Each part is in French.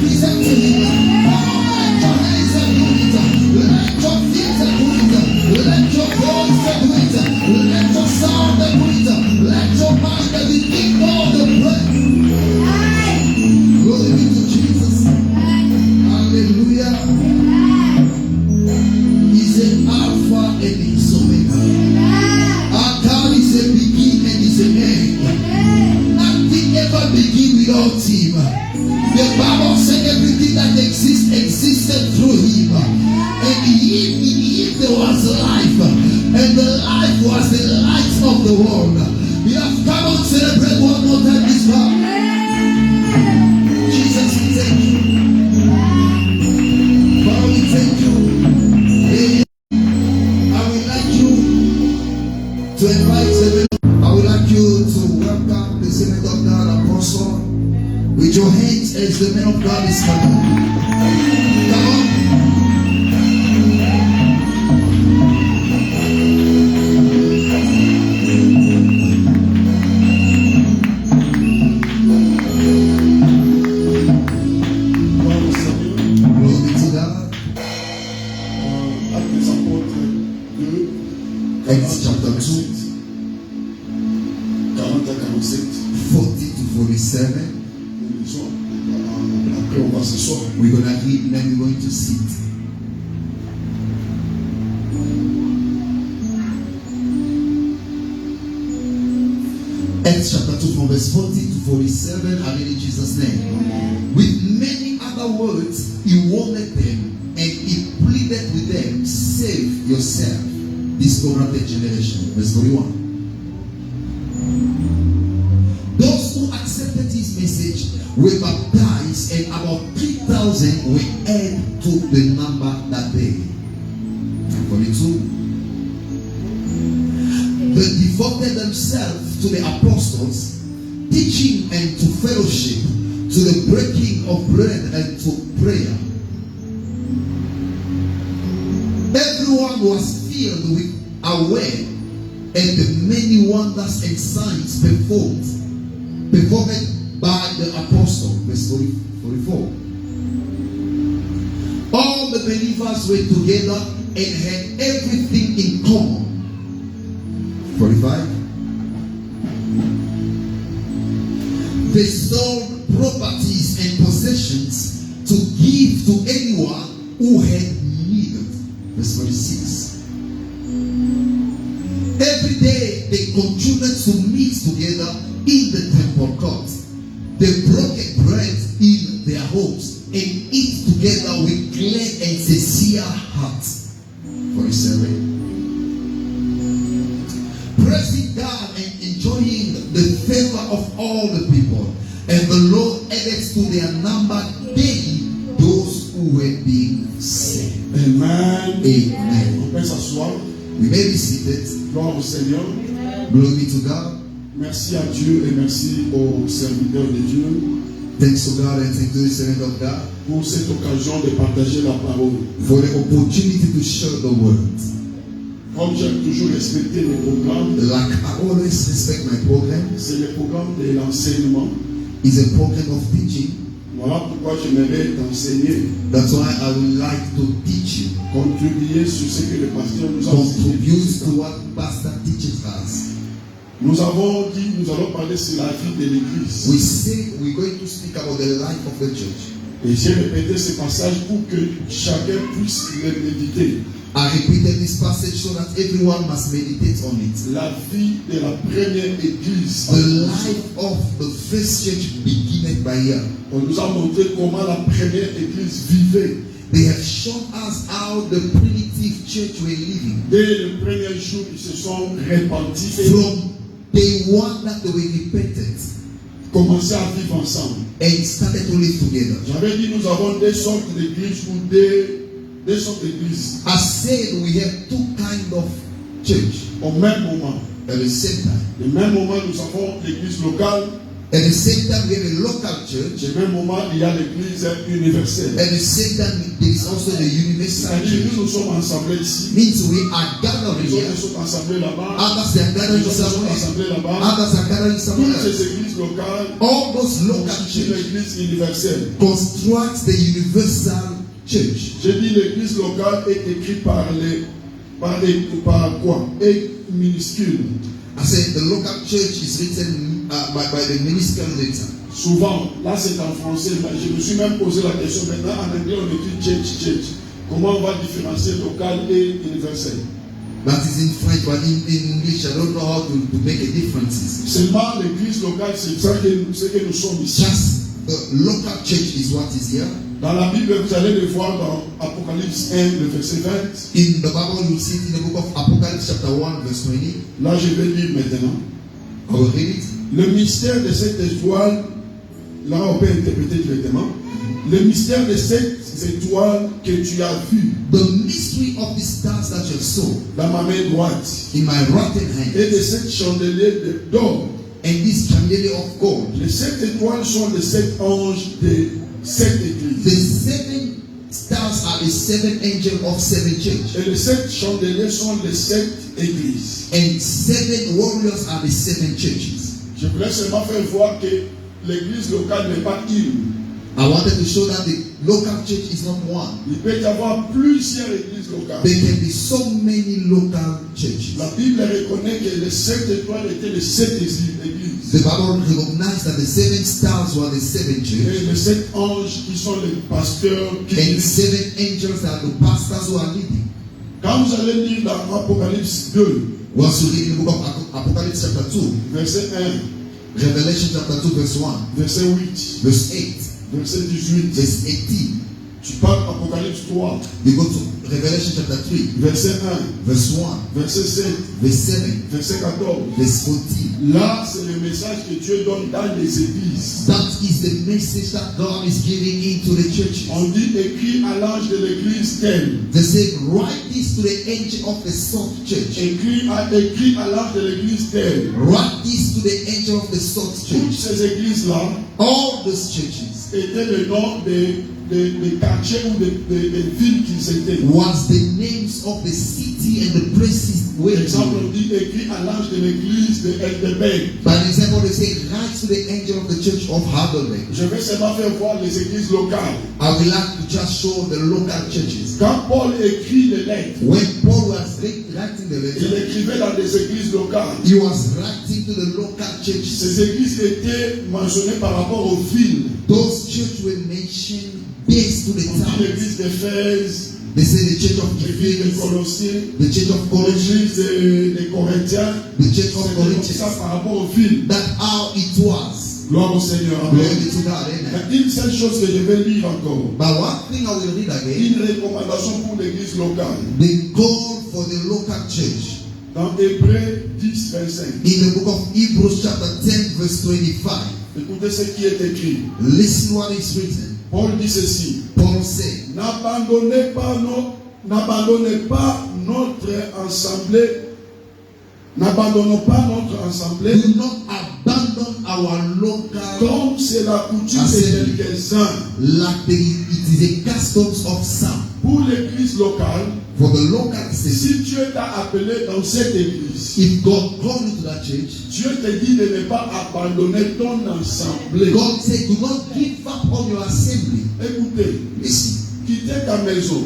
present to him. Let your hands do it. Let your feet do it. Let your voice do it. Let your sound do it. Let your mind begin all the prayer. Glory be to Jesus. Hallelujah. He's an Alpha and He's Omega. Our God is a beginning and is an end. Nothing ever begin without Him. The Bible said everything that exists existed through Him. And in Him there was life. And the life was the light of the world. We have come and celebrate one more time this morning. Jesus, we thank you. Father, we thank you. I would like you to invite the I would like you to welcome the servant of God, Apostle, with your hands as the man of God is coming. Come on. Acts chapter 2, 40 to 47. We're going to read and then we're going to sit. Acts chapter 2 from verse 40 to 47. I read in Jesus' name. With many other words, he warned them and he pleaded with them, save yourself, this corrupted generation. Verse 41. Those who accepted his message were baptized, and about 3,000 were added to the number that day. 42. They devoted themselves to the apostles, teaching and to fellowship, to the breaking of bread and to prayer. Everyone was filled with aware and the many wonders and signs performed by the apostle. Verse 44. All the believers were together and had everything in common. 45. They sold properties and possessions to give to anyone who had need. Verse 46. Every day they continued to meet together in the temple court. They broke bread in their homes and eat together with glad and sincere hearts. 47. Praising God and enjoying the favor of all the people. And the Lord added to their number daily those who were being saved. Amen. Amen. On peut s'asseoir. We may be seated. Gloire au Seigneur. Glory be to God. Merci à Dieu et merci aux serviteurs de Dieu. Thanks to God and thanks to the servant of God pour cette occasion de partager la parole. For the opportunity to share the word. Comme j'aime toujours respecter les programmes, like I always respect my program, c'est le programme de l'enseignement. It's a program of teaching. Voilà pourquoi j'aimerais t'enseigner. That's why I would like to teach you. Contribuer sur ce que le pasteur nous a Contribute to what pastor teaches us. Nous avons dit, nous allons parler sur la vie de l'église. We say we're going to speak about the life of the church. Et j'ai répété ce passage pour que chacun puisse le méditer. I repeated this passage so that everyone must meditate on it. La vie de la première église. The life of the first church beginning by here. On nous a montré comment la première église vivait. They have shown us how the primitive church were living. Dès le premier jour, ils se sont répandus. From day one that they were repentant. Commencer à vivre ensemble. And started to live together. J'avais dit nous avons deux sortes d'églises ou deux sortes d'églises. I said we have two kinds of church. Au même moment. At the same time. Au même moment, nous avons l'église locale. At the same time, we have a local church. Au même moment, il y a l'église universelle. At the same time, there is also the universal C'est-à-dire, church. nous sommes assemblés ici. Means we are gathering Les here. autres sont assemblés là-bas. Others are gathering Les autres sont somewhere. assemblés là-bas. Others are gathering somewhere Toutes else. ces églises locales All those local constituent churches l'église universelle. construct the universal church. J'ai dit l'église locale est écrite par quoi? Et minuscule. I said the local church is written by the minuscule letter. Souvent, là c'est en français, mais je me suis même posé la question. Maintenant en anglais on écrit church. Comment on va différencier local et universel? That is in French, but in English I don't know how to make a difference. Seulement l'église locale, c'est ça que nous sommes ici. Just the local church is what is here. Dans la Bible, vous allez le voir dans Apocalypse 1, le verset 20. In the Bible, you see it in the book of Apocalypse chapter 1 verse 20. Là, je vais lire maintenant. I will read it. Le mystère de cette étoile, là on peut interpréter directement. Le mystère de cette étoile que tu as vue The mystery of the stars that you saw dans ma main droite in my right hand et de cette chandelier d'or. and this chandelier of gold. Les 7 étoiles sont les 7 anges des 7 The églises. 7 stars are the 7 angels of 7 churches. Et les 7 chandeliers sont les 7 églises. And 7 warriors are the 7 churches. Je voulais seulement faire voir que l'église locale n'est pas une. I wanted to show that the local church is not one. Il peut y avoir plusieurs églises locales. There can be so many local churches. La Bible reconnaît que les 7 étoiles étaient les 7 églises. The Bible recognized that the 7 stars were the 7 churches. Et les 7 anges qui sont les pasteurs qui And dirigent. 7 angels are the pastors who are leading. Quand vous allez lire dans Apocalypse 2, Once you read in the book of Apocalypse chapter 2, verset 1, Revelation chapter 2 verse 1, verset 8, verse 8, verset 18, verse 18, tu parles Apocalypse 3, you go to Revelation chapter 3, verset 1, verse 1, verset 7, verse 7, verset 14. verse 14. Là, c'est le message que Dieu donne dans les églises. That is the message that God is giving into the churches. On dit écrit à l'ange de l'église telle. They say, write this to the angel of the Salt Church. Écrit à l'ange de l'église telle. Write this to the angel of the Salt Toutes Church. ces églises-là All those churches étaient le nom des quartiers ou des villes qu'ils étaient. was the names of the city and the places where Par exemple, they on dit écrit à l'ange de l'église de Heidelberg. By example, they say, write to the angel of the church of Heidelberg. Je vais seulement faire voir les églises locales. I would like to just show the local churches. Quand Paul écrit les lettres, When Paul was writing the il letter, écrivait dans des églises locales. he was writing to the local churches. Ces églises étaient mentionnées par rapport aux villes. Those churches were mentioned based to the On dit towns. l'église d'Éphèse, They say the church of l'église des Ephesus, Colossiens, the church of Colossians, l'église des Corinthiens. the church of C'est comme ça Corinthians. par rapport aux villes. That's how it was. Gloire au Seigneur. Glory Amen. be to God. Amen. Il y a une seule chose que je vais lire encore. But one thing I will read again, Une recommandation pour l'église locale. the call for the local church. Dans Hébreux 10, 25. In the book of Hebrews chapter 10 verse 25. Écoutez ce qui est écrit. Listen what is written. Paul dit ceci. Paul said, N'abandonnez pas notre assemblée. N'abandonnons pas notre assemblée. do not abandon our local Comme c'est la coutume de Assembly. quelques-uns. like it is a customs of some. Pour l'église locale, For the local city, si Dieu t'a appelé dans cette église, if God called you to that church, Dieu te dit de ne pas abandonner ton assemblée. God said, do not give up on your assembly. Écoutez, Listen, quitter ta maison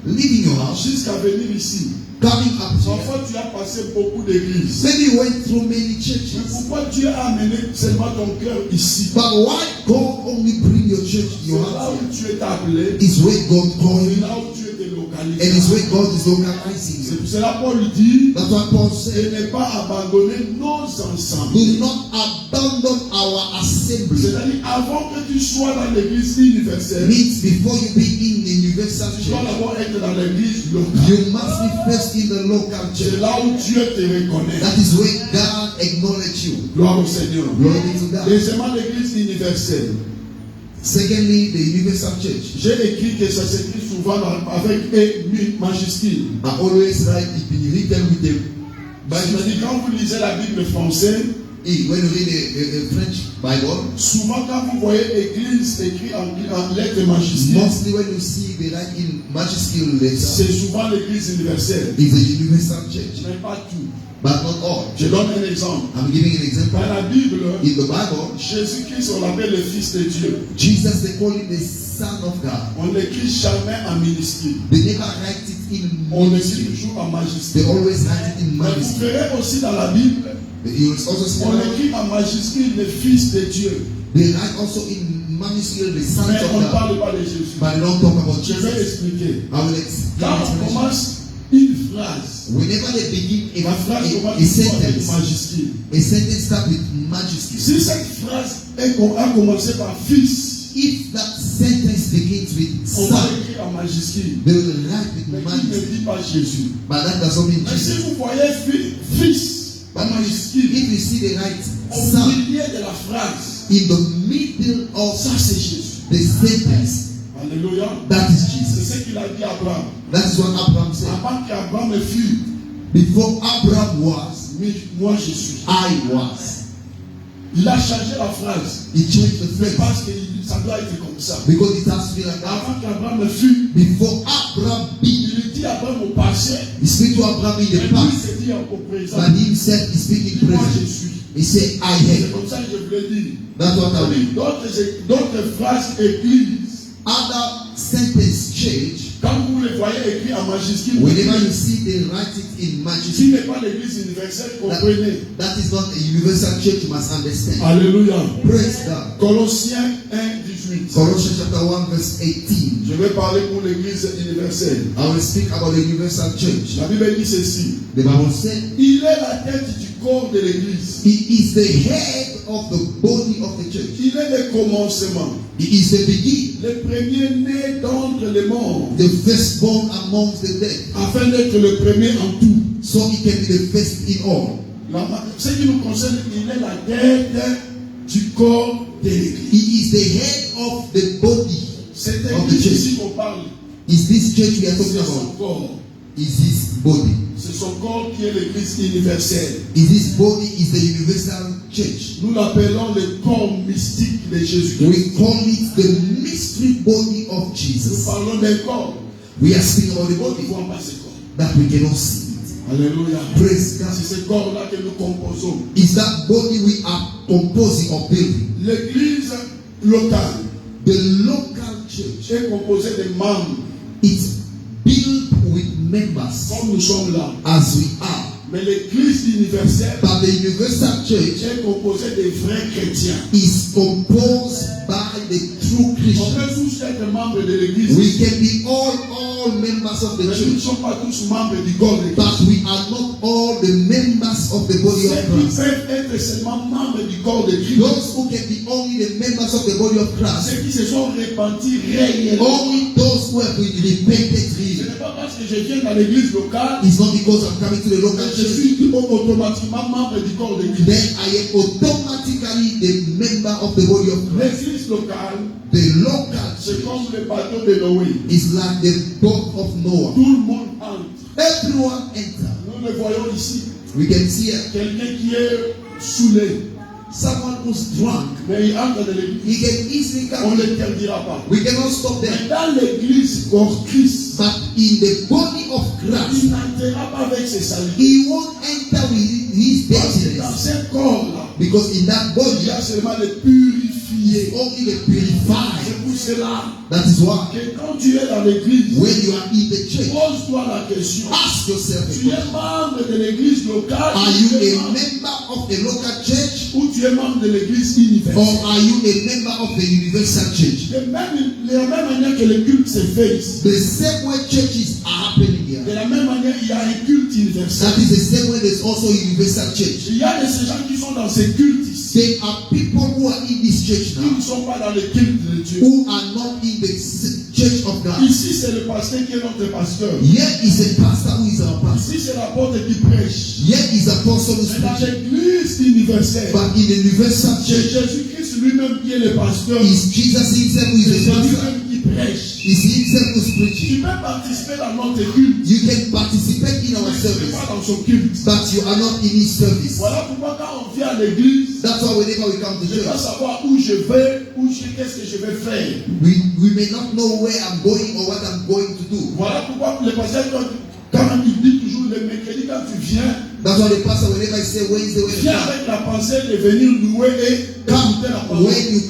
leaving your house, jusqu'à venir ici. coming up here. Parfois, tu as passé beaucoup d'églises. Maybe you went through many Mais churches. pourquoi Dieu a amené seulement ton cœur ici? But why God only bring your church to C'est your là house? où tu es appelé. Is where God called C'est you, là où tu es and délocalisé. is where God is localizing C'est you. pour cela Paul dit That's why Paul de said, ne pas abandonner nos ensembles. do not abandon our assembly. C'est-à-dire, avant que tu sois dans l'église universelle, Means before you be in the universal tu dois church, d'abord être dans l'église locale. you must be first in the local C'est church. là où Dieu te reconnaît. That is where God acknowledges you. Gloire au Seigneur. Glory be to God. Deuxièmement, l'église universelle. Secondly, the universal church. J'ai écrit que ça s'écrit souvent avec E majuscule. I always write it been written with the C'est-à-dire, quand vous lisez la Bible française, When you read a French Bible, souvent quand vous voyez église écrit en lettres majuscules, mostly when you see they write in majuscule letters, c'est souvent l'église universelle. it's a universal church, Mais pas tout. but not all. Je donne un exemple. I'm giving an example. Dans la Bible, In the Bible, Jésus-Christ, on l'appelle le Fils de Dieu. Jesus, they call him the Son of God. On l'écrit jamais en minuscule. They never write it in On l'écrit minuscule. toujours en They majuscule. always write it in Mais vous majuscule. verrez aussi dans la Bible, You will also see on écrit en majuscule le Fils de Dieu. they write also in minuscule the Son Mais of on ne God. parle pas de Jésus. But they don't talk about Je vais Jesus. expliquer. I will Quand on explain. commence une phrase, Whenever they begin la phrase commence a avec sentence, majuscule. a sentence starts with majuscule. Si cette phrase a commencé par fils, If that sentence begins with on va son, l'écrire en majuscule. they will write Mais with il ne majuscule. dit pas Jésus. But that does not mean Mais si Jesus. vous voyez fils en majuscule, If you see the right au son milieu de la phrase, in the middle of ça c'est Jésus. the sentence, Alléluia. that is C'est Jesus. ce qu'il a dit à Abraham. That is what Abraham said. Avant qu'Abraham fût, Before Abraham was, moi je suis. I was. Il a changé la phrase. He changed the Mais phrase parce que ça doit être comme ça. because it has to be like that. Avant qu'Abraham fût, Before Abraham be, il dit à Abraham au passé, he speak to Abraham in et the lui past, se dit au présent. but himself is speaking Moi je present. suis. He said, I C'est am. comme ça que je voulais dire. That's what I mean. D'autres phrases écrites, Other sentence change. quand vous les voyez écrits en majuscule, Whenever you see they write it in si majuscule, n'est pas l'église universelle, comprenez. that is not a universal church, you must understand. Alléluia. Praise God. Colossiens 1, 18. Colossians chapter 1 verse 18. Je vais parler pour l'église universelle. I will speak about the universal church. La Bible dit ceci. The Bible said, Il est la tête du corps de l'église. He is the head of the body of the church. Il est le commencement. He is the beginning, Le premier-né d'entre les morts. the firstborn amongst the dead, Afin d'être le premier en tout. so he can be the first in all. Ce qui nous concerne, il est la tête du corps de l'église. He is the head of the body. Cette Of the église church. ici qu'on parle, Is this church we are talking c'est son about? corps. Is his body? C'est son corps qui est l'église universelle. Is this body is the universal church? Nous l'appelons le corps mystique de Jésus-Christ. We call it the mystery body of Nous Jesus. parlons d'un corps. We are speaking about the On ne body voit pas ce corps. that we cannot see it. Alléluia. Praise God. C'est ce corps-là que nous composons. Is that body we are composing or building? L'église locale The local church, est composée de membres, it's built with members comme nous sommes là. as we are. Mais l'église universelle But the universal church est composée de vrais chrétiens. is composed by the true On Christians. peut tous être membres de l'église. We can be all members of the Mais nous ne church, sommes pas tous membres du corps de l'église. but we are not all the members of the body Ceux of qui Christ. peuvent être seulement membres du corps de Christ, Those who can be only the members of the body of Christ, ceux qui se sont repentis réellement. only those who have been repented Ce really. n'est pas parce que je viens dans l'église locale It's not because I'm coming to the que local je church, suis automatiquement membre du corps de Christ. then I am automatically the member of the body of Christ. L'église locale, The local c'est church comme le bateau de Noé. is like the boat of Noah. Tout le monde entre. Everyone enter. Nous le voyons ici. We can see Quelqu'un qui est saoulé, someone who's drunk. mais il entre dans l'église. He can easily On come. ne l'interdira pas. We cannot stop Mais them. dans l'église corps Christ, But in the body of il Christ, n'entrera pas avec ses salités. he won't enter with his Parce que dans dirtiness. ce corps-là, Because in that il body, y a seulement le purifié. only the purified. C'est pour cela That is why que quand tu es dans l'église, when you are in the church, pose-toi la question. ask yourself, Tu es membre de l'église locale are you a member of the local church ou tu es membre de l'église or universelle? are you a member of the universal church? De la même manière que le culte se fait ici, The same way churches are happening de here. la même manière, il y a un culte universel. That is the same way there's also a universal church. Il y a de ces gens qui sont dans ces cultes ici, There are people who are in this church qui ne now sont pas dans le culte de Dieu. who are not in the church of God. Ici, c'est le pasteur qui est notre pasteur. Here is a pastor who is our pastor. Ici, c'est l'apôtre qui prêche. Here is a apostle who is Mais dans preaching. l'église universelle, But in the universal c'est church, Jésus-Christ lui-même qui est le pasteur. is Jesus himself who is C'est the pastor. lui-même qui qui prêche. It's himself who's Tu preaching. peux participer dans notre culte. You can participate in our Mais tu n'es service, pas dans son culte. but you are not in his service. Voilà pourquoi quand on vient à l'église, That's why whenever we come to je dois church, savoir où je vais, qu'est-ce que je vais faire. we may not know where I'm going or what I'm going to do. Voilà pourquoi le pasteur, quand il dit toujours le mercredi, quand tu viens, That's why the pastor, whenever I say Wednesday, viens Wednesday, avec la pensée de venir louer et écouter la come parole. when you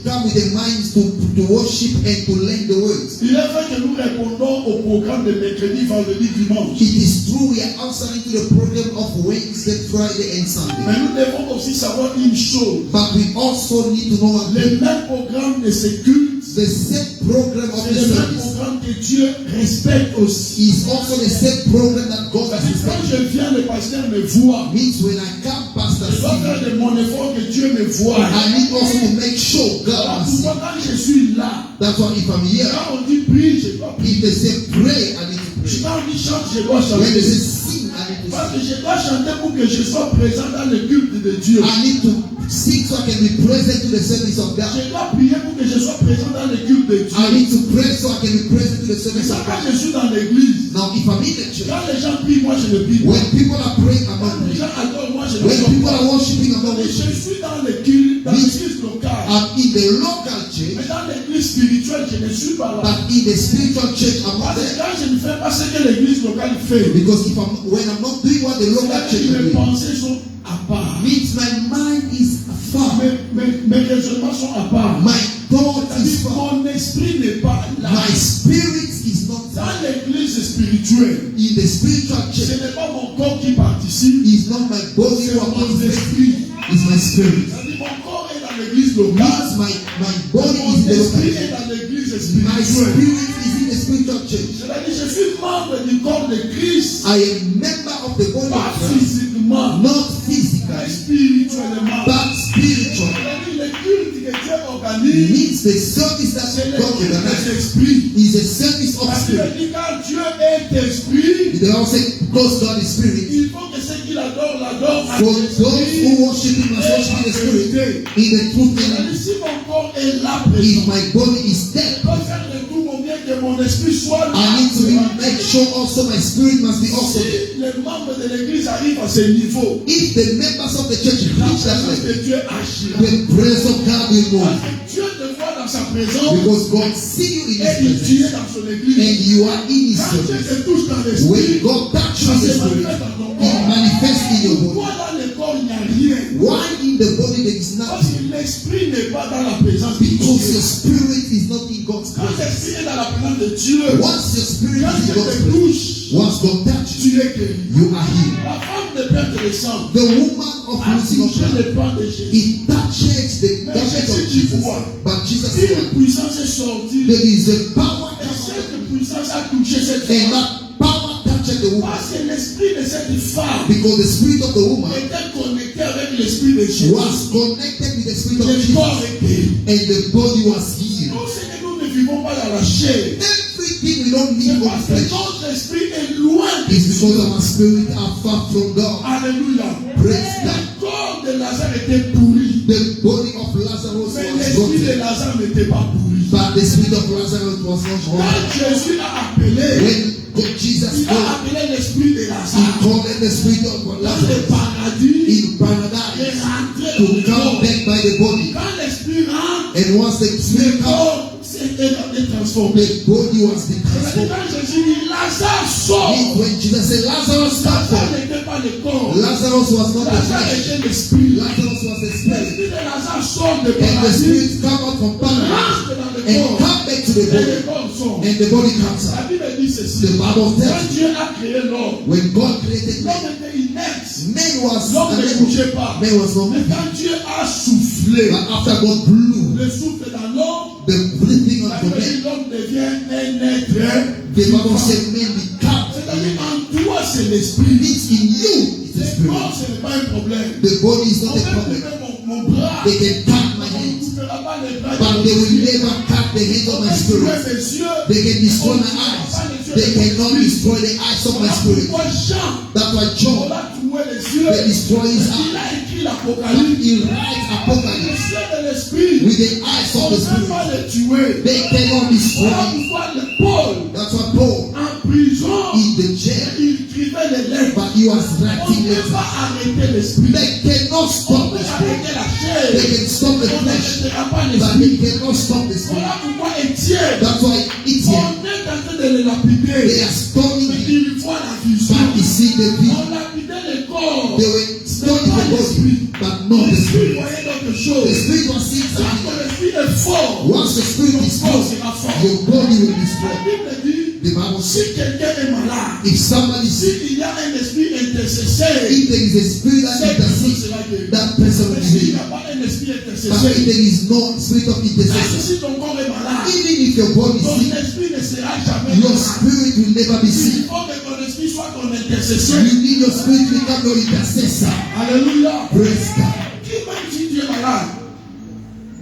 come with the minds to worship and to learn the words. Il est vrai que nous répondons au programme de mercredi, vendredi, dimanche. It is true we are answering to the program of Wednesday, Friday, and Mais Sunday. nous devons aussi savoir une chose. But we also need to know one Le thing. même programme de ce culte, The same program of c'est the le même service programme que Dieu respecte aussi. is also the same program that God Parce has que quand respected. je viens, le pasteur me voit. Means when I come, Pastor, Je dois see, faire de mon effort que Dieu me voit. I need also to make sure Voilà God will see. pourquoi quand je suis là, That's why if I'm here, quand on dit prie, je dois prier. if they say pray, I need to pray. Quand on dit chante, je dois When they chanter. say sing, I need to Parce que sing. je dois chanter pour que je sois présent dans le culte de Dieu. I need to sing so I can be present to the service of God. Je dois prier pour que je sois présent dans le culte de Dieu. I need to pray so I can be present to the Mais service ça, of quand God. je suis dans l'église, Now, if I'm in the church, quand les gens prient, moi je ne prie pas. when people are praying, I'm Quand not les praying. gens adorent, moi je ne When adore people pas. are worshiping, I'm not Mais je worshiping. suis dans le culte, dans l'église locale. I'm in the local Mais church, dans l'église spirituelle, je ne suis pas là. but in the spiritual church, I'm not Parce que there. quand je ne fais pas ce que l'église locale fait, Because when I'm not doing what the local church is mes doing, pensées sont à part. means my mind is far. Mes raisonnements sont à part. My thought is C'est-à-dire, far. mon esprit n'est pas là. My spirit is not Dans there. l'église spirituelle, In the spiritual ce church, n'est pas mon corps qui participe, it's not my body c'est who mon participates, esprit. it's my spirit. C'est-à-dire, mon corps est dans l'église locale, Means my body mon is in the local esprit est church. dans l'église My spirituelle. spirit is in the spiritual church. C'est-à-dire, je suis membre du corps de Christ, I am member of the body pas of Christ, physiquement, not mais physically, spirituellement. but spiritual. C'est-à-dire, le culte que Dieu organise, Means the service that c'est le God culte organizes des esprits. is a service of Parce que spirit. dit, quand Dieu est esprit, They all say, because God is spirit. il faut que ceux qui l'adorent, l'adorent à For those l'esprit. who worship Him must worship in the spirit, in the truth. C'est-à-dire, And si mon corps est là if présent, my body is je dead, dois faire le tout mon bien que mon esprit soit là. I need to make sure also my spirit must be also Si there. les membres de l'église arrivent à ce niveau, If the members of the church la reach that présence level, de Dieu agira. the presence of God will Parce move. que Dieu te voit dans sa présence Because God see you in et His il tient presence, dans son église. and you are in His Quand Dieu presence. te touche dans When l'esprit, God touches ça the se spirit, manifeste dans ton it corps. manifests in your body. Pourquoi dans le corps il n'y a rien? Why in the body there is Parce nothing? que l'esprit n'est pas dans la présence de Because Dieu. your spirit is not in God's Quand presence. l'esprit est dans la présence de Dieu, Once your spirit quand is Dieu in God's te presence, touche, once God touches you, tu es guéri. you are healed. La femme de perte de sang The woman of a losing of touché blood, le pain de Jésus. it touches the garment of Jesus. But Jesus Si said, une puissance est sortie, there is a power et coming, cette puissance a touché cette and femme. that power touched the woman. Parce que l'esprit de cette femme Because the spirit of the woman était connecté avec l'esprit de Jésus. was connected with the spirit of Le corps Jesus, est guéri. and the body was healed. Tout ce que nous ne vivons pas dans la chair, Everything we don't c'est need parce from que flesh notre esprit est loin de is Dieu. because our spirit are far from God. Alléluia. Praise God. Le corps de Lazare était pourri, The body of Lazarus mais was l'esprit de rotten, Lazare n'était pas pourri. but the spirit of Lazarus was not Quand rotten. Jésus a appelé, When Jesus il a called, appelé l'esprit de he Lazare called the spirit of dans le Lazarus paradis in et paradise rentré to dans le come corps. back by the body. Quand l'esprit rentre, And once the le spirit comes, corps s'est transformé. the body was C'est-à-dire, transformed. quand Jésus dit Lazare sort, Means when Jesus said Lazarus come Lazare forth, n'était pas le corps, Lazarus was not the Lazare flesh. était l'esprit. Lazarus was the spirit. L'esprit de Lazare sort de And the paradis, spirit come out from paradise rentre dans le and corps, come back to the et body. le corps sort. And the body comes La out. Bible dit ceci. The Bible Quand tells Dieu a créé l'homme, when God created man, l'homme était inerte. man was L'homme ne unable. bougeait pas. Man was not Mais moving. quand Dieu a soufflé But after God blew le souffle dans l'homme, the breathing la of the Bible dit man, l'homme devient un être the Bible vivant. said man became. C'est-à-dire en toi c'est l'esprit. Means in you is the Le spirit. corps ce n'est pas un problème. The body is On not peut a problem. couper mon bras, They can cut my on ne hands, coupera pas les bras but de they mon will esprit. never cut the hands On of my peut tuer spirit. mes yeux, They can destroy on ne my tuera eyes, pas les They cannot destroy the eyes of my spirit. That's why John, they destroy his eyes. And he writes Apocalypse with the eyes of the spirit. They cannot destroy. That's why Paul, in the jail, but he was writing letters. They cannot stop the spirit. They can stop the flesh, but they cannot stop the spirit. That's why Etienne, they are stoning him, but he see the people. They were stoning the body, but not the spirit. The spirit was seen something. Once the spirit is gone, your body will be destroyed. The Bible says, if somebody sick, if there is a spirit that intercedes, that person will be healed. But if there is no spirit of intercession, even if your body is sick, your spirit will never be sick. You need your spirit to become your intercessor. Hallelujah. Praise God.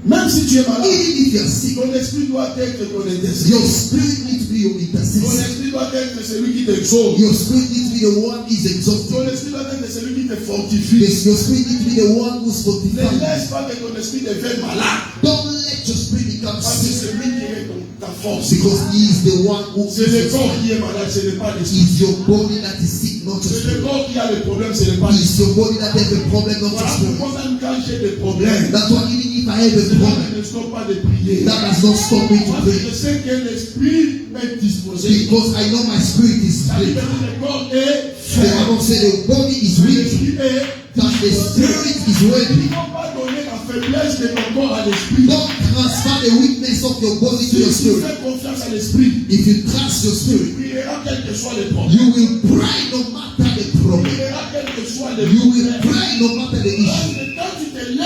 Même si tu es malade, even if you are sick, ton esprit doit être ton intercesseur. Your spirit needs to be your intercessor. Ton esprit doit être celui qui t'exauce. Your spirit needs to be the one who is exalted. Ton esprit doit être celui qui te fortifie. Your spirit needs to be the one who is fortified. Ne laisse pas que ton esprit devienne malade. Don't let your spirit become sick. Parce que c'est lui qui est ta force. Because he is the one who. C'est le corps qui est malade, ce n'est pas l'esprit. It's your body that is sick, not your spirit. C'est le corps qui a le problème, ce n'est pas l'esprit. It's your body that has the problem, not your spirit. Quand j'ai des problèmes, that's why even if I have a problem, that does not stop me to pray. Because I know my spirit is weak. The Bible said the body is weak, but the spirit is ready. Don't transfer the weakness of your body to your spirit. If you trust your spirit, you will pray no matter the problem. You will pray no matter the issue.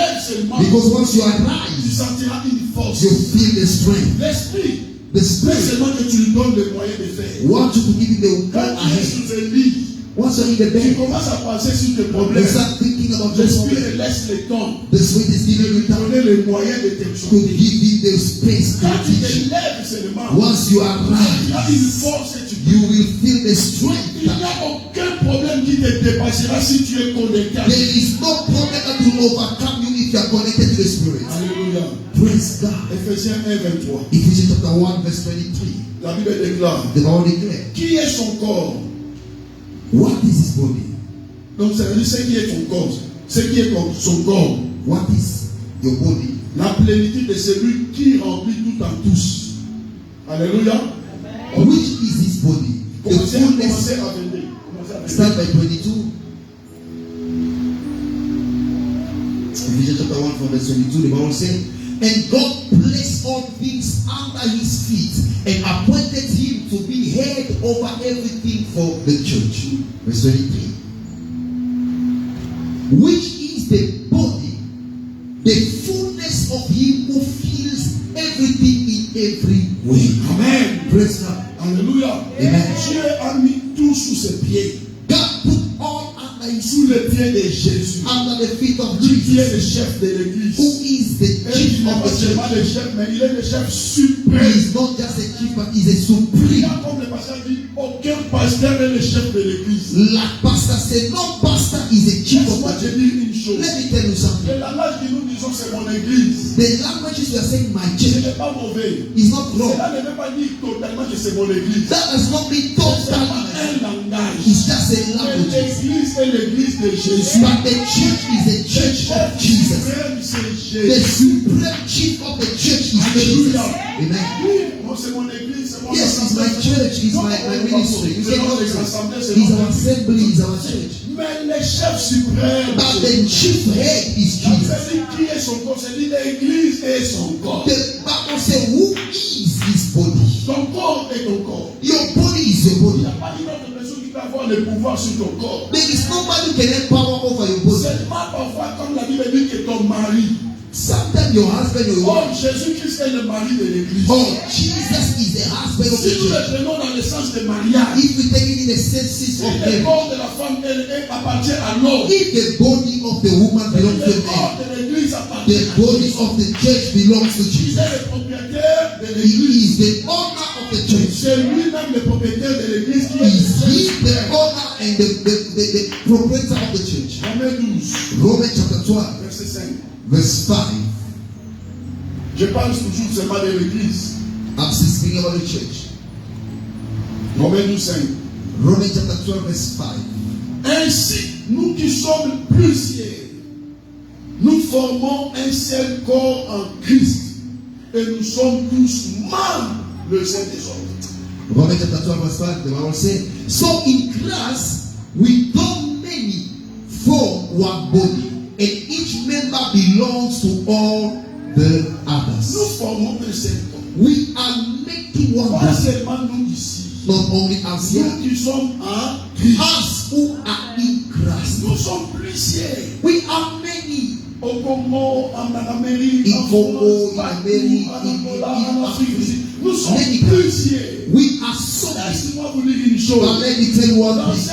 Because once you arise, you feel the strength. The spirit wants you to give you the go ahead. Once you're in the bed, you start thinking about your problem. The spirit is giving you time to give you the space to teach. Once you arise, you will feel the strength. There is no problem that will overcome you if you are connected to the spirit. Hallelujah. Praise God. Ephesians chapter 1 verse 23. La Bible déclare. The Bible declares. Qui est son corps? What is his body? Donc ça veut dire ce qui est ton corps. Ce qui est son corps. What is your body? La plénitude de celui qui remplit tout en tous. Alléluia. Which is his body? The fullness. Start by 22. Ephesians chapter 1 from verse 22. The Bible says, and God placed all things under his feet and appointed him to be head over everything for the church. Verse 23. Which is the body, the fullness of him who fills everything in every way. Amen. Praise God. Alléluia. Amen. Dieu a mis tout sous ses pieds. God put all under his sous les pieds de Jésus. Under the feet of Jesus. Qui est le Jesus. chef de l'église. Who is the chief of the C'est pas le church? chef, mais il est le chef He suprême. is not just a chief, but he's a Il y supreme. a comme le pasteur dit, aucun pasteur n'est le chef de l'église. Like pastor said, no pastor is a chief of Laisse-moi the te church. dire une chose. Let me tell you something. Le langage que nous disons, c'est mon église. The languages we are saying my Ce church n'est pas mauvais. is not wrong. Cela ne veut pas dire totalement que c'est mon église. That does not mean C'est pas totally. un langage. It's just a language. L'église est l'église de Jésus. But the church is the church of Jesus. C'est The Jésus. supreme chief of the church is Jesus. Amen. Oui, moi, c'est mon église, c'est mon Yes, it's my church, it's my ministry. You C'est can notre also. assemblée, c'est It's our notre assembly, it's our church. Mais le chef suprême, But the chief head is c'est Jesus. lui qui est son corps, c'est lui l'église et son corps. The Bible says, who is his body? Ton corps est ton corps. Your body is your Il body. n'y a pas une autre personne qui peut avoir le pouvoir sur ton corps. There is nobody who can have power over your body. Seulement parfois, comme la Bible dit, que ton mari. Sometimes your husband or your Oh, wife. Jésus-Christ est le mari de l'église. Oh, Jesus is the husband of the Si nous church. le prenons dans le sens de mariage, If we take it in the senses si of le marriage, corps de la femme appartient à l'homme, if the body of the woman belongs to le the corps man, de l'église appartient the à body Christ. of the church belongs to Il Jesus. est le propriétaire de He l'église. is the owner of the church. C'est lui-même le propriétaire de l'église qui Is he est the owner and the proprietor of the church? Romains 12, Romans chapter 12, verset 5. verse 5. Je parle toujours seulement de l'église. I'm still speaking about the church. Romains 12, 5. Romans chapter 12, verse 5. Ainsi, nous qui sommes plusieurs, nous formons un seul corps en Christ et nous sommes tous membres les uns des autres. Romans chapter 12, verse 5, the Bible says, so in Christ, we though many form one body, and each member belongs to all the Nous others. formons un seul corps. We are making one Pas body, seulement nous ici. not only us here, Nous qui sommes en Christ. us who are in Christ. Nous sommes plusieurs. We are many. Au Congo, en Amérique, In en Congo, France, in partout, Amérique, en in Angola, en Afrique. Afrique. Nous sommes Many plusieurs. We are so many. Laissez-moi vous dire une But chose. let me tell you one Dans thing.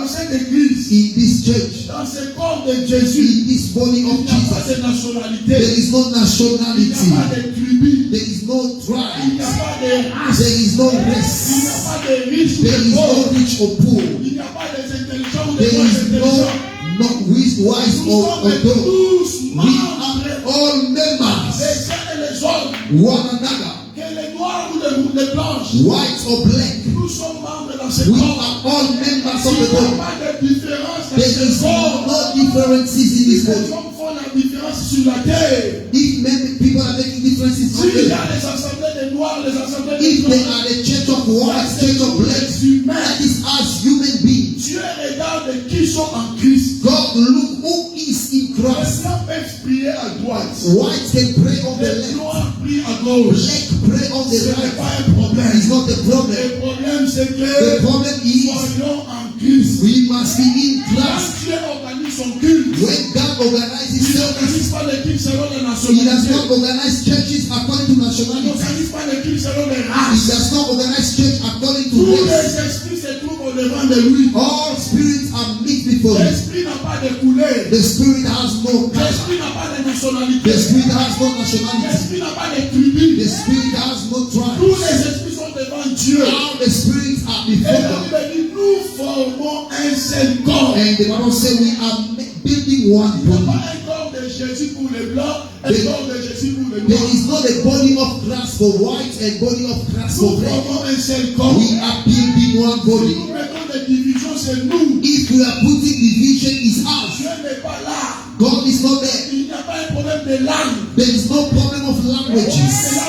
cette église, In this church, dans ce corps de Jésus, in this body il of n'y a pas Jesus, de nationalité, there is no il n'y a nationality. pas de tribu, There is no il n'y tribe. a pas de race, There is no il n'y a race. pas de riches ou There de is no pauvres, rich or poor. il n'y a pas des intelligents ou des There moins is intelligents. no wise Nous or sommes dumb. tous We membres, are all les members, uns et les autres, one another, que les noirs ou les blanches. white or black. Nous sommes membres dans ce We corps. are all members of Il the n'y a body. pas de différence dans There ce is corps. no differences in Si this les body. hommes font la différence sur la terre, If many people are making differences on s'il y a earth, les assemblées des noirs, les assemblées des if they blancs, are the church of white, church of black, that is us human beings. Dieu regarde qui sont en Christ. God look who is in Les Christ. blancs peuvent prier à droite. White can pray on the Les left. noirs prient à gauche. Black pray on Ce the n'est right. pas un problème. It's not the problem. Le problème, c'est The que problem is soyons en Christ. we must be in Quand Christ. Dieu organise son culte, When God organizes il service, n'organise pas les cultes selon les He does nationalités. not organize churches according to Il nationality. n'organise pas les cultes selon les He races. does not organize church according to Tous race. les esprits se trouvent au devant de lui. All spirits are mixed before Him. L'esprit n'a pas de couleur. The spirit has no color. L'esprit n'a pas de nationalité. The spirit has no nationality. L'esprit n'a pas de tribu. The spirit has no Tous tribe. les esprits sont devant Dieu. All the spirits are Et before la God. Bible dit, nous formons un seul corps. And the Bible says we are building one Il n'y a body. pas un corps de Jésus pour les blancs, un corps de Jésus pour les There noirs. is not a body of Christ for white and body of Christ for Nous black. formons un seul corps. We are building one Si body. nous mettons des divisions, c'est nous. If we are putting division, is us. Dieu n'est pas là. God is not there. Il n'y a pas un problème de langue. There is no problem of languages.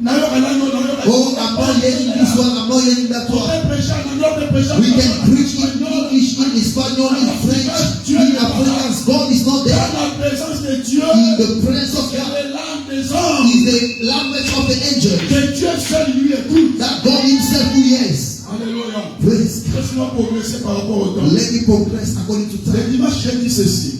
Oh, I'm not hearing this one, I'm not hearing that one. We can preach in English, in Spanish, in French, in Afrikaans. God is not there. In the presence of God is the language of the angel. That God Himself who hears. Praise God. Let me progress according to time.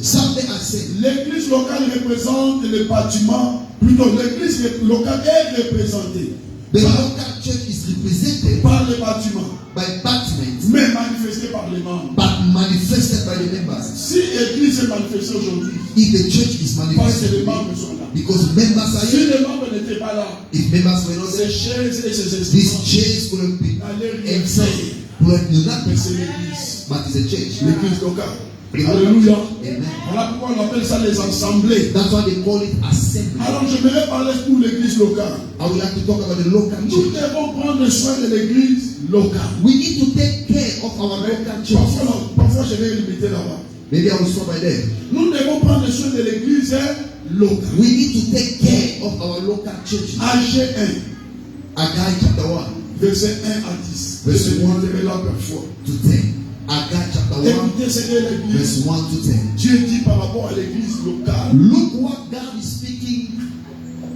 Sunday I said, L'église locale représente le bâtiment, plutôt l'église locale est représentée the local church is represented par les bâtiments, by batments, mais manifestée par les membres. but manifested by the members. Si l'église est manifestée aujourd'hui, If the church is parce que manifested, les membres sont là. because members are Si here, les membres n'étaient pas là, if members were not ces there, chaises et ces these instruments chairs would have been n'allaient rien empty, faire. would have not Mais been, c'est l'église, but it's a church. l'église locale. Alléluia. Amen. Voilà pourquoi on appelle ça les assemblées. That's why they call it assembly. Alors je voudrais parler pour l'église locale. I would like to talk about the local Nous church. devons prendre soin de l'église locale. We need to take care of our local church. Parfois je vais limiter là-bas. Maybe I will stop by there. Nous devons prendre soin de l'église locale. We need to take care of our local churches. AG 1, Agai chapter 1 verset 1 à 10. Verset Je vais là parfois. to 10. Agai chapter 1 Écoutez ce que l'église, verse 1 to 10. Dieu dit par rapport à l'église locale. Look what God is speaking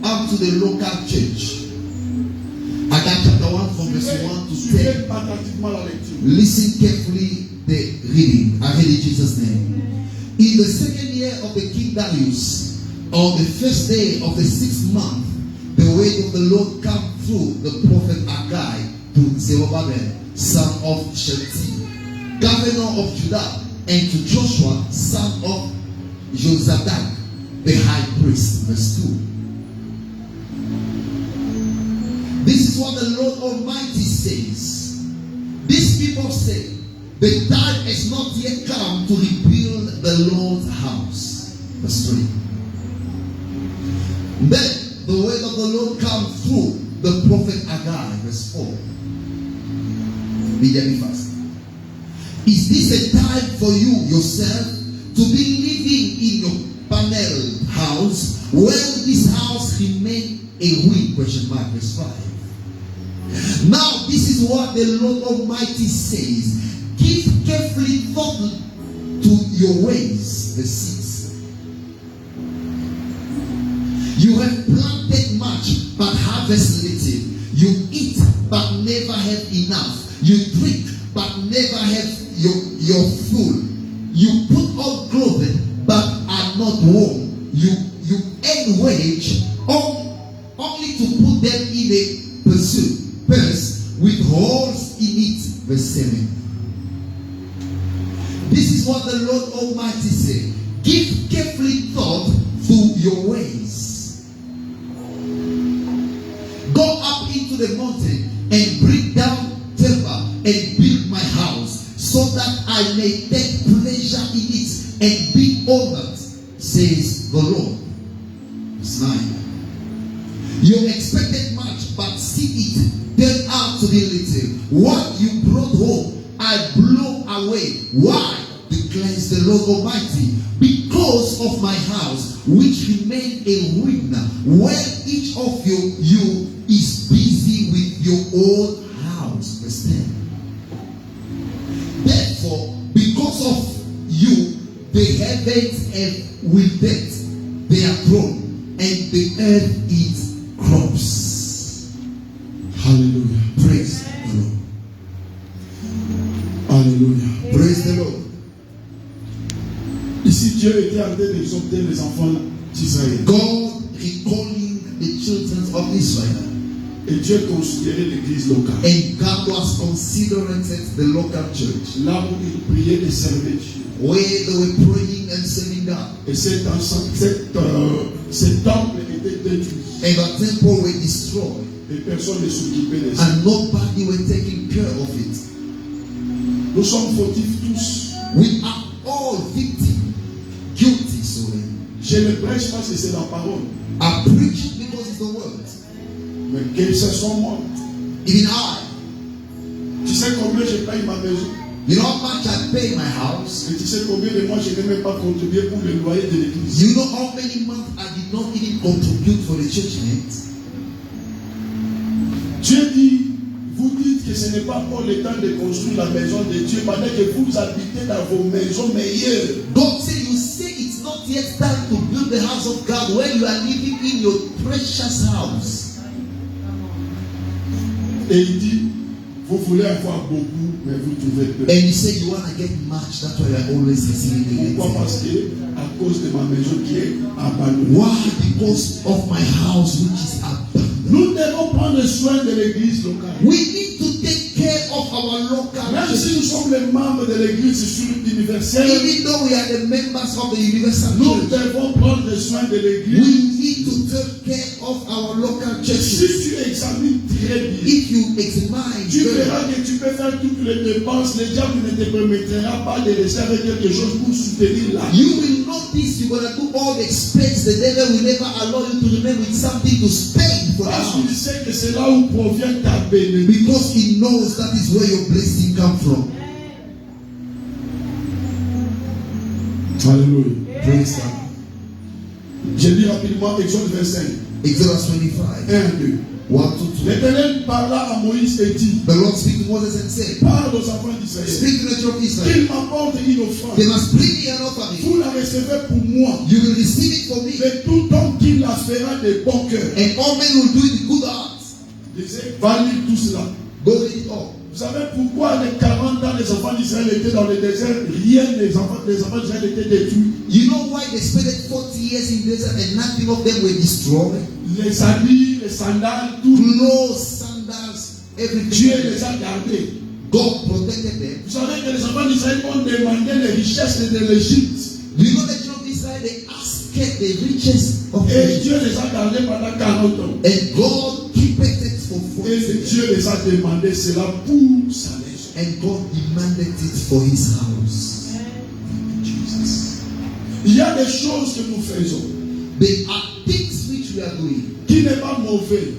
up to the local church. Agai chapter 1 from verse 1 to 10. Suivez attentivement la lecture. Listen carefully the reading. I read in Jesus' name. In the second year of the King Darius, on the first day of the 6th month, the word of the Lord came through the prophet Haggai to Zerubbabel, son of Shealtiel, governor of Judah, and to Joshua, son of Jozadak, the high priest. Verse 2. This is what the Lord Almighty says. These people say, the time has not yet come to rebuild the Lord's house. Verse 3. Then the word of the Lord comes through the prophet Haggai. Verse 4. Read me fast. Is this a time for you yourself to be living in your paneled house? Will this house remain a ruin? Question mark. Verse 5. Now this is what the Lord Almighty says. Give carefully thought to your ways. Verse 6. You have planted much but harvest little. You eat but never have enough. You drink but never have your full. You put on clothing but are not warm. You earn wage only to put them in a purse with holes in it. Verse 7. This is what the Lord Almighty said. Give carefully thought to your ways. Go up into the mountain and bring down timber and build my house, so that I may take pleasure in it and be honored, says the Lord. Verse 9. You expected much, but see it turned out to be little. What you brought home, I blow away. Why? Declares the Lord Almighty. Because of my house, which remained a ruin, where each of you is busy with your own house. Verse 10. Therefore, because of you, the heavens have withered their throne, and the earth eats crops. Hallelujah. Praise the Lord. Alléluia. Praise the Lord. Ici, Dieu était en train d'exhorter les enfants d'Israël. God recalling the children of Israel. Et Dieu considérait l'église locale. And God was considering the local church. Là où ils priaient et servaient Dieu. Where they were praying and serving God. Et cet temple était détruit. And the temple were destroyed. Et personne ne s'occupait de ça. And nobody were taking care of it. Nous sommes fautifs tous. We are all victims. Guilty, so je ne prêche pas si c'est la parole. I preach because it's the word. Mais que ce soit moi. Even I. Tu sais combien je paye ma maison? You know how much I pay my house? Et tu sais combien de mois je n'ai même pas contribué pour le loyer de l'église? You know how many months I did not even contribute for the church rent? Dieu dit, vous dites que ce n'est pas encore le temps de construire la maison de Dieu pendant que vous habitez dans vos maisons meilleures. God said, you say it's not yet time to build the house of God when you are living in your precious house. Et il dit, vous voulez avoir beaucoup, mais vous trouvez peu. And he said, you want to get much, that's why you are always receiving it. Pourquoi? Parce que à cause de ma maison qui est abandonnée. Why? Because of my house which is abandoned. Nous devons prendre soin de l'église locale. We need to take care of our local Même church. si nous sommes les membres de l'église universelle, Even though we are the members of the universal nous church, devons prendre soin de we l'église. need to take care of our local Si churches. tu examines très bien, If you examine, tu verras que tu peux faire toutes les dépenses. Le diable ne te permettra pas de réserver quelque chose pour soutenir la. you will notice you're going to do all the expense. The devil will never allow you to remain with something to spend for the Parce qu'il house. sait que c'est là où provient ta bénédiction. Because he knows that is where your blessing comes from. Alléluia. Praise God. Je lis rapidement Exode 25. Exodus 25. 1, 2. 1 to 2. L'Éternel parla à Moïse et dit, The Lord speak to Moses and said, parle aux enfants d'Israël. speak to the children of Israel. Qu'ils m'apportent une offrande. They must bring me an offering. Vous la recevez pour moi. You will receive it from me. Mais tout homme qui la fera de bon cœur. And all men will do it with good hearts. Disait, va lire tout cela. Go read it all. Vous savez pourquoi les 40 ans les enfants d'Israël étaient dans le désert? Rien, les enfants d'Israël étaient détruits. You know why they spent 40 years in desert and nothing of them were destroyed? Les habits, les sandales, tout. Clothes, sandals, everything. Dieu les a gardés. God protected them. Vous savez que les enfants d'Israël ont demandé les richesses de l'Égypte. You know the children of Israel, they asked the riches of Et Egypt. Dieu les a gardés pendant 40 ans. And God keepeth it for Et 40 years. Dieu les a demandé cela pour sa maison. And God demanded it for his house. Jesus. Il y a des choses que nous faisons There are things which we are doing qui n'est pas mauvais,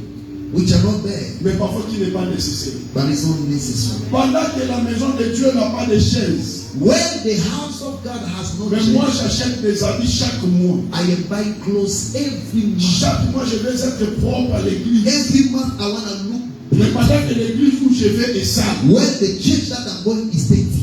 which are not there, mais parfois qui n'est pas nécessaire. but it's not necessary. Pendant que la maison de Dieu n'a pas de chaise, When the house of God has no mais moi chair, j'achète des habits chaque mois. I am buying clothes every month. Chaque mois je vais être propre à l'église. Every month I want to look. Mais pendant que l'église où je vais est sale, When the church that I'm going is dirty,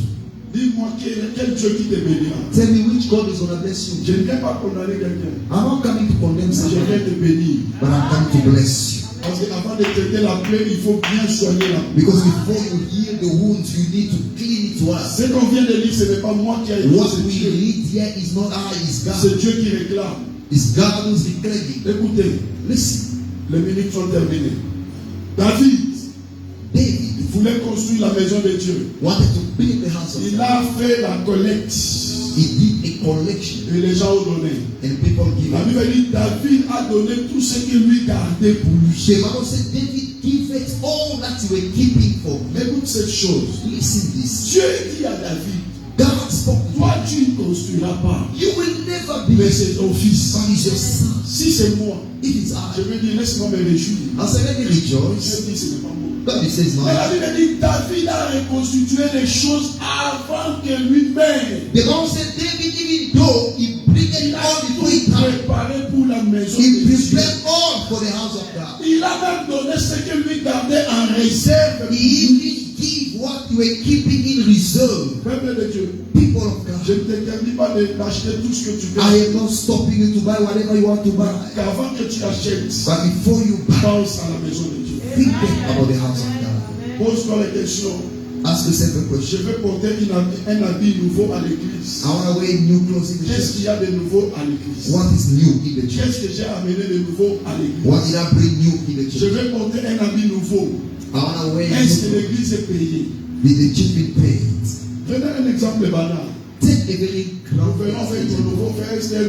dis-moi quel Dieu qui te bénira. tell me which God is going to bless you. Je ne viens pas condamner quelqu'un, I'm not coming to condemn je viens somebody, te bénir. but I'm coming to bless you. Parce qu'avant de traiter la plaie, il faut bien soigner la plaie. Because before you heal the wounds, you need to clean it well. Ce qu'on vient de lire, ce n'est pas moi qui ai écrit, What c'est we Dieu. read here is not I, it's C'est God. Dieu qui réclame. It's God who's declaring. Écoutez, Listen, les minutes sont terminées. David David voulait construire la maison de Dieu. wanted to build the house of Il God. a fait la collecte He did a collection et les gens ont donné. and people give La it. Bible dit David a donné tout ce qu'il lui gardait pour lui. The Bible said David give it all that you were keeping for. Écoute cette chose. Listen this. Dieu dit à David, God spoke to toi you. tu ne construiras pas, You will never be, mais c'est ton fils. but it's your son. Si c'est moi, If it's je I, vais dire laisse-moi me réjouir. I say let me Dieu rejoice. dit ce n'est pas moi. God says Mais la no. Bible dit David a reconstitué les choses avant que lui-même. The Bible said David, even though he bring Il it a all tout before he time, préparé pour la maison he de Dieu. prepared all for the house of God. Il a même donné ce que lui gardait en réserve. He even give what you were keeping in reserve. Peuple de Dieu, People of God, je ne t'interdis pas d'acheter tout ce que tu veux. I am not stopping you to buy whatever you want to buy. Qu'avant que tu achètes, But before you buy, pense à la maison de Dieu. think about the house of God. Pose-toi la question. Ask yourself a Je question. vais porter un habit nouveau à l'église. I want to wear new clothes in the Qu'est-ce church. qu'il y a de nouveau à l'église? What is new in the church? Qu'est-ce que j'ai amené de nouveau à l'église? What did I bring new in the Je church? vais porter un habit nouveau. I want to wear new Est-ce que clothes. l'église est payée? Did the church be paid? Prenez un exemple banal. Take a very Nous ground venons avec nos example. nouveaux frères, c'est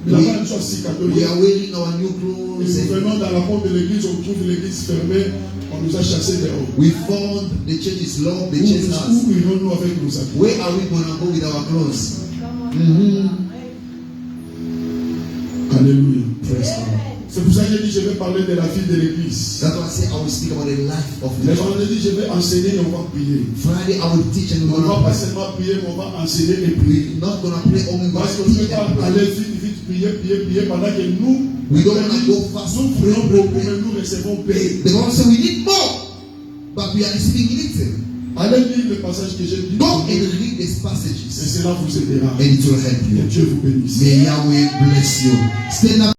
la même chose si We catholique. are wearing our new Et clothes. nous And venons dans la porte de l'église, on trouve l'église fermée, on nous a chassés dehors. we found the church is locked, the church house. Où irons-nous avec nos habits? Where are we going to go with our clothes? Alléluia. Praise God. C'est pour ça que j'ai dit je vais parler de la vie de l'église. That's why I say I will speak about the life of Le the church. vendredi, je vais enseigner et on va prier. Friday, I will teach and On we're ne va going pas to seulement prier, mais on va enseigner et pray. prier. We're not going to pray only, we're Parce going qu'on to ne peut teach pas and pray. aller vite, prier, pendant que nous, We don't want to go fast. nous prions beaucoup, mais nous recevons paix. The Bible says we need more, but we are receiving little. Allez lire le passage que j'ai dit. Go and read these Et passages, cela vous aidera. and it will help Que you. Dieu vous bénisse. May Yahweh bless you. Stand up.